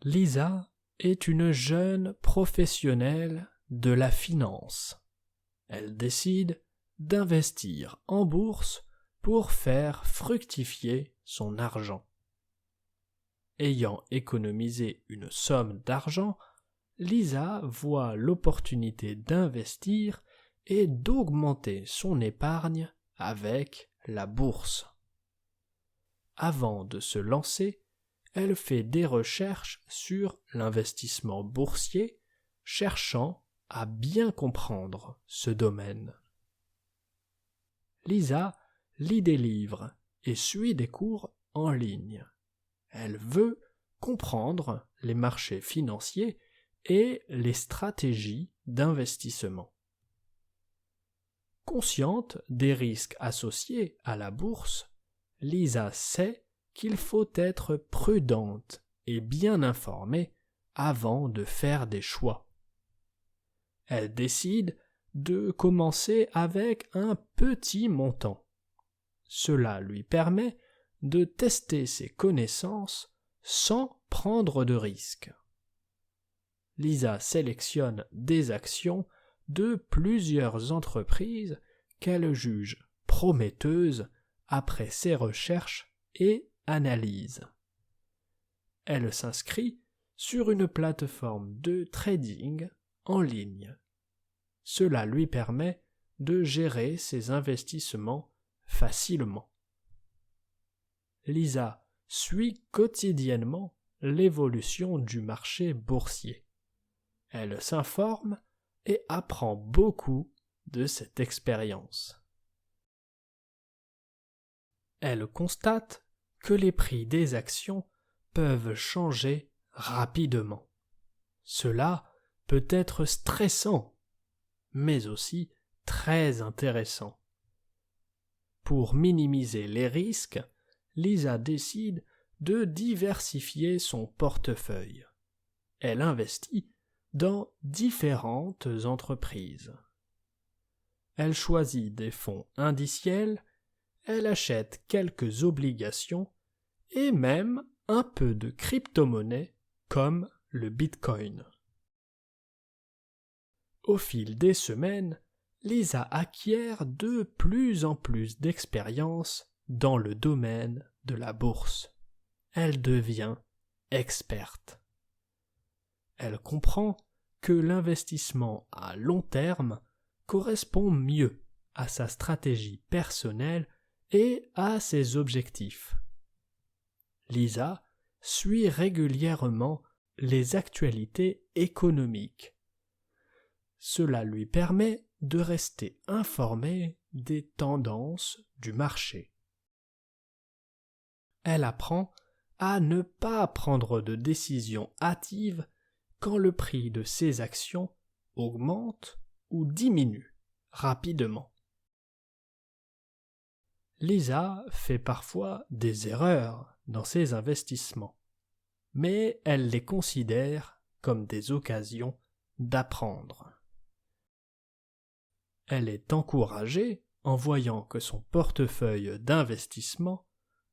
Lisa est une jeune professionnelle de la finance. Elle décide d'investir en bourse pour faire fructifier son argent. Ayant économisé une somme d'argent, Lisa voit l'opportunité d'investir et d'augmenter son épargne avec la bourse. Avant de se lancer, elle fait des recherches sur l'investissement boursier, cherchant à bien comprendre ce domaine. Lisa lit des livres et suit des cours en ligne. Elle veut comprendre les marchés financiers et les stratégies d'investissement. Consciente des risques associés à la bourse, Lisa sait qu'il faut être prudente et bien informée avant de faire des choix. Elle décide de commencer avec un petit montant. Cela lui permet de tester ses connaissances sans prendre de risques. Lisa sélectionne des actions de plusieurs entreprises qu'elle juge prometteuses après ses recherches et analyses. Elle s'inscrit sur une plateforme de trading en ligne. Cela lui permet de gérer ses investissements facilement. Lisa suit quotidiennement l'évolution du marché boursier. Elle s'informe et apprend beaucoup de cette expérience. Elle constate que les prix des actions peuvent changer rapidement. Cela peut être stressant, mais aussi très intéressant. Pour minimiser les risques, Lisa décide de diversifier son portefeuille. Elle investit dans différentes entreprises. Elle choisit des fonds indiciels, elle achète quelques obligations et même un peu de crypto-monnaie comme le Bitcoin. Au fil des semaines, Lisa acquiert de plus en plus d'expérience dans le domaine de la bourse. Elle devient experte. Elle comprend que l'investissement à long terme correspond mieux à sa stratégie personnelle et à ses objectifs. Lisa suit régulièrement les actualités économiques. Cela lui permet de rester informée des tendances du marché. Elle apprend à ne pas prendre de décisions hâtives quand le prix de ses actions augmente ou diminue rapidement. Lisa fait parfois des erreurs dans ses investissements, mais elle les considère comme des occasions d'apprendre. Elle est encouragée en voyant que son portefeuille d'investissement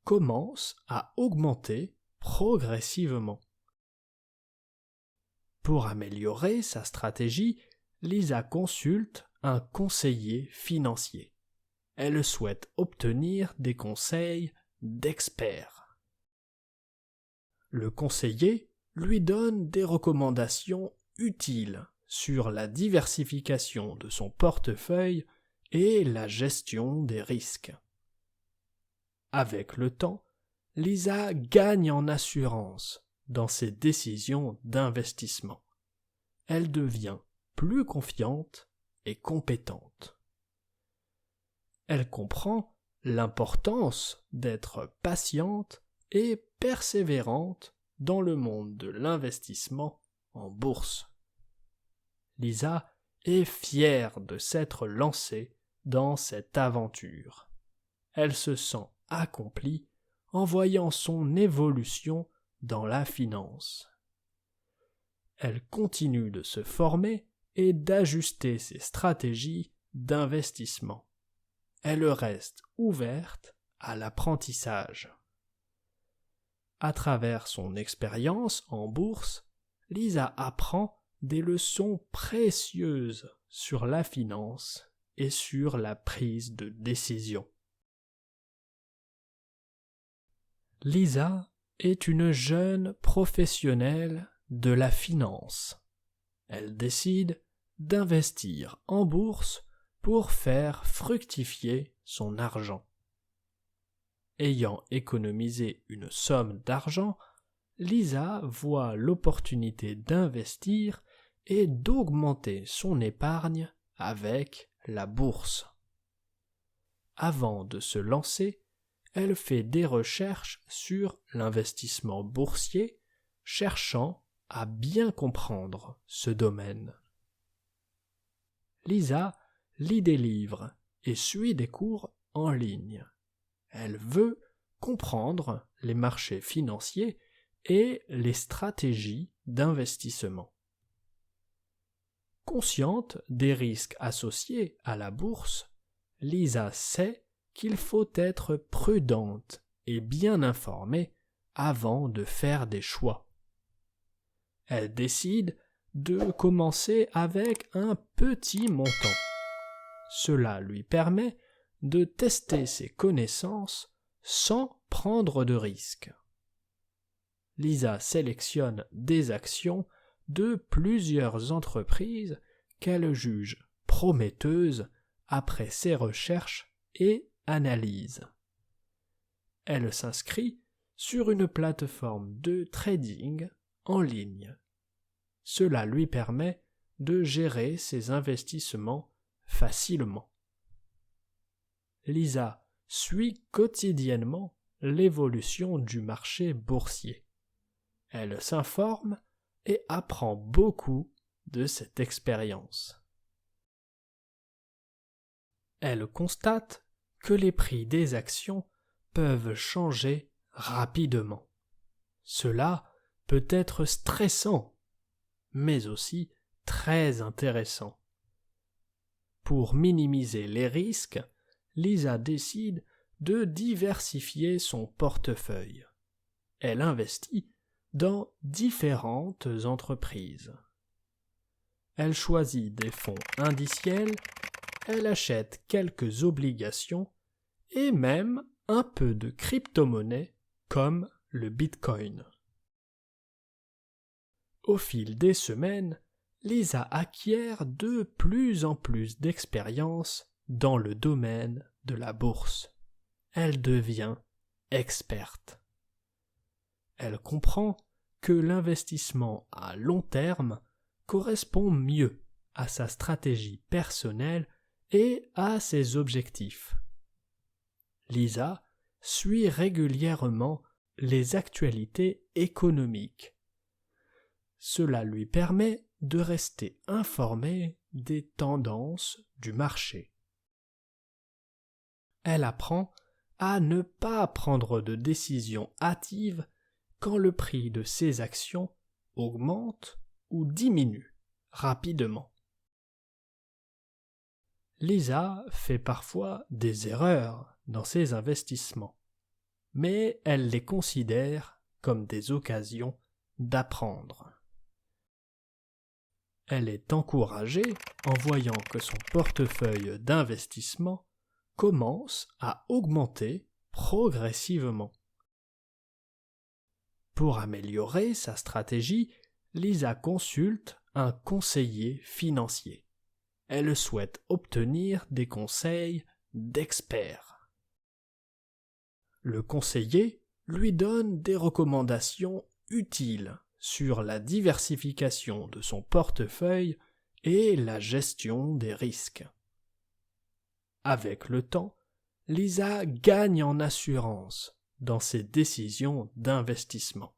commence à augmenter progressivement. Pour améliorer sa stratégie, Lisa consulte un conseiller financier. Elle souhaite obtenir des conseils d'experts. Le conseiller lui donne des recommandations utiles sur la diversification de son portefeuille et la gestion des risques. Avec le temps, Lisa gagne en assurance dans ses décisions d'investissement. Elle devient plus confiante et compétente. Elle comprend l'importance d'être patiente et persévérante dans le monde de l'investissement en bourse. Lisa est fière de s'être lancée dans cette aventure. Elle se sent accomplie en voyant son évolution dans la finance. Elle continue de se former et d'ajuster ses stratégies d'investissement. Elle reste ouverte à l'apprentissage. À travers son expérience en bourse, Lisa apprend des leçons précieuses sur la finance et sur la prise de décision. Lisa est une jeune professionnelle de la finance. Elle décide d'investir en bourse pour faire fructifier son argent. Ayant économisé une somme d'argent, Lisa voit l'opportunité d'investir et d'augmenter son épargne avec la bourse. Avant de se lancer, elle fait des recherches sur l'investissement boursier, cherchant à bien comprendre ce domaine. Lisa lit des livres et suit des cours en ligne. Elle veut comprendre les marchés financiers et les stratégies d'investissement. Consciente des risques associés à la bourse, Lisa sait qu'il faut être prudente et bien informée avant de faire des choix. Elle décide de commencer avec un petit montant. Cela lui permet de tester ses connaissances sans prendre de risques. Lisa sélectionne des actions de plusieurs entreprises qu'elle juge prometteuses après ses recherches et analyses. Elle s'inscrit sur une plateforme de trading en ligne. Cela lui permet de gérer ses investissements facilement. Lisa suit quotidiennement l'évolution du marché boursier. Elle s'informe et apprend beaucoup de cette expérience. Elle constate que les prix des actions peuvent changer rapidement. Cela peut être stressant, mais aussi très intéressant. Pour minimiser les risques, Lisa décide de diversifier son portefeuille. Elle investit dans différentes entreprises. Elle choisit des fonds indiciels, elle achète quelques obligations et même un peu de crypto-monnaie comme le Bitcoin. Au fil des semaines, Lisa acquiert de plus en plus d'expérience dans le domaine de la bourse. Elle devient experte. Elle comprend que l'investissement à long terme correspond mieux à sa stratégie personnelle et à ses objectifs. Lisa suit régulièrement les actualités économiques. Cela lui permet de rester informée des tendances du marché. Elle apprend à ne pas prendre de décisions hâtives quand le prix de ses actions augmente ou diminue rapidement. Lisa fait parfois des erreurs dans ses investissements, mais elle les considère comme des occasions d'apprendre. Elle est encouragée en voyant que son portefeuille d'investissement commence à augmenter progressivement. Pour améliorer sa stratégie, Lisa consulte un conseiller financier. Elle souhaite obtenir des conseils d'experts. Le conseiller lui donne des recommandations utiles sur la diversification de son portefeuille et la gestion des risques. Avec le temps, Lisa gagne en assurance dans ses décisions d'investissement.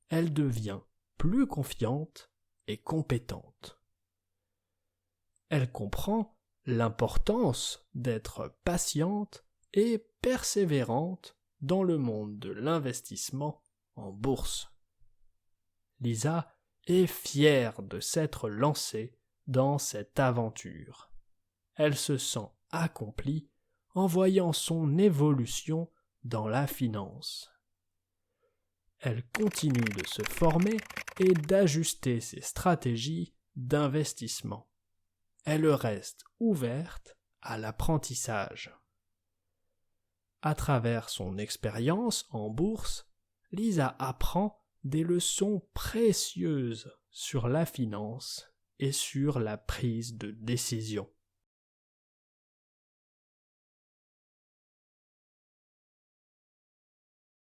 Elle devient plus confiante et compétente. Elle comprend l'importance d'être patiente et persévérante dans le monde de l'investissement en bourse. Lisa est fière de s'être lancée dans cette aventure. Elle se sent accomplie en voyant son évolution dans la finance. elle continue de se former et d'ajuster ses stratégies d'investissement. Elle reste ouverte à l'apprentissage. À travers son expérience en bourse, Lisa apprend des leçons précieuses sur la finance et sur la prise de décision.